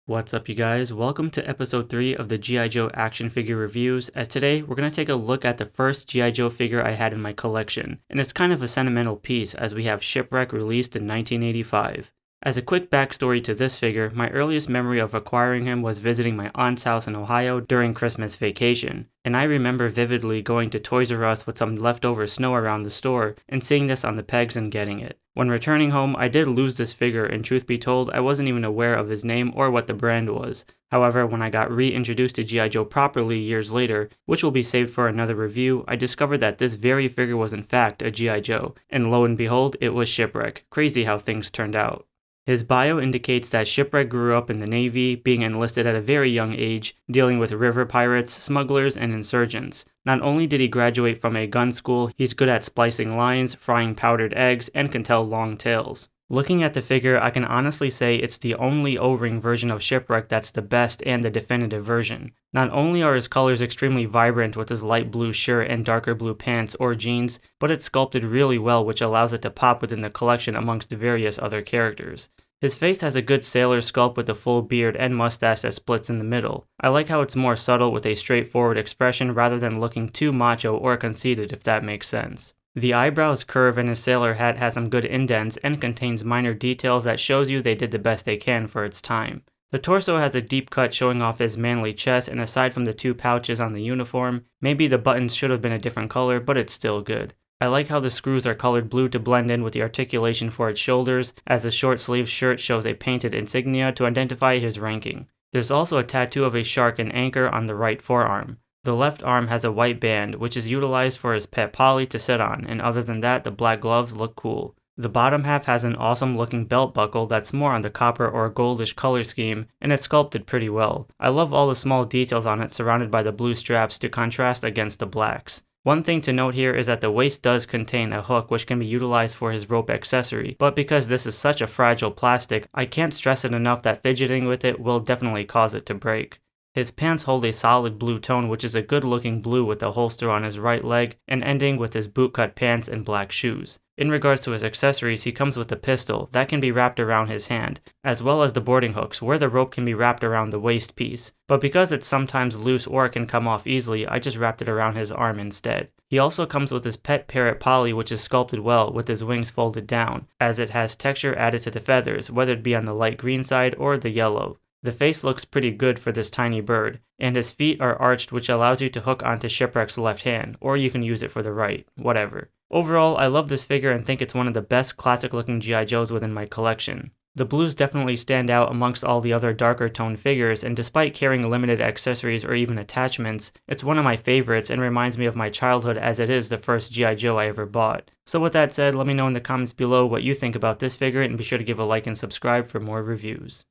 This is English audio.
What's up, you guys? Welcome to episode 3 of the G.I. Joe action figure reviews, as today we're going to take a look at the first G.I. Joe figure I had in my collection, and it's kind of a sentimental piece as we have Shipwreck released in 1985. As a quick backstory to this figure, my earliest memory of acquiring him was visiting my aunt's house in Ohio during Christmas vacation, and I remember vividly going to Toys R Us with some leftover snow around the store and seeing this on the pegs and getting it. When returning home, I did lose this figure, and truth be told, I wasn't even aware of his name or what the brand was. However, when I got reintroduced to G.I. Joe properly years later, which will be saved for another review, I discovered that this very figure was in fact a G.I. Joe, and lo and behold, it was Shipwreck. Crazy how things turned out. His bio indicates that Shipwreck grew up in the Navy, being enlisted at a very young age, dealing with river pirates, smugglers, and insurgents. Not only did he graduate from a gun school, he's good at splicing lines, frying powdered eggs, and can tell long tales. Looking at the figure, I can honestly say it's the only O-ring version of Shipwreck that's the best and the definitive version. Not only are his colors extremely vibrant with his light blue shirt and darker blue pants or jeans, but it's sculpted really well, which allows it to pop within the collection amongst various other characters. His face has a good sailor sculpt with a full beard and mustache that splits in the middle. I like how it's more subtle with a straightforward expression rather than looking too macho or conceited, if that makes sense. The eyebrows curve and his sailor hat has some good indents and contains minor details that shows you they did the best they can for its time. The torso has a deep cut showing off his manly chest, and aside from the two pouches on the uniform, maybe the buttons should have been a different color, but it's still good. I like how the screws are colored blue to blend in with the articulation for its shoulders, as the short sleeve shirt shows a painted insignia to identify his ranking. There's also a tattoo of a shark and anchor on the right forearm. The left arm has a white band, which is utilized for his pet Polly to sit on, and other than that, the black gloves look cool. The bottom half has an awesome looking belt buckle that's more on the copper or goldish color scheme, and it's sculpted pretty well. I love all the small details on it surrounded by the blue straps to contrast against the blacks. One thing to note here is that the waist does contain a hook which can be utilized for his rope accessory, but because this is such a fragile plastic, I can't stress it enough that fidgeting with it will definitely cause it to break. His pants hold a solid blue tone, which is a good looking blue with a holster on his right leg and ending with his bootcut pants and black shoes. In regards to his accessories, he comes with a pistol that can be wrapped around his hand, as well as the boarding hooks where the rope can be wrapped around the waist piece. But because it's sometimes loose or can come off easily, I just wrapped it around his arm instead. He also comes with his pet parrot Polly, which is sculpted well with his wings folded down, as it has texture added to the feathers, whether it be on the light green side or the yellow. The face looks pretty good for this tiny bird, and his feet are arched, which allows you to hook onto Shipwreck's left hand, or you can use it for the right, whatever. Overall, I love this figure and think it's one of the best classic looking G.I. Joes within my collection. The blues definitely stand out amongst all the other darker toned figures, and despite carrying limited accessories or even attachments, it's one of my favorites and reminds me of my childhood as it is the first G.I. Joe I ever bought. So with that said, let me know in the comments below what you think about this figure, and be sure to give a like and subscribe for more reviews.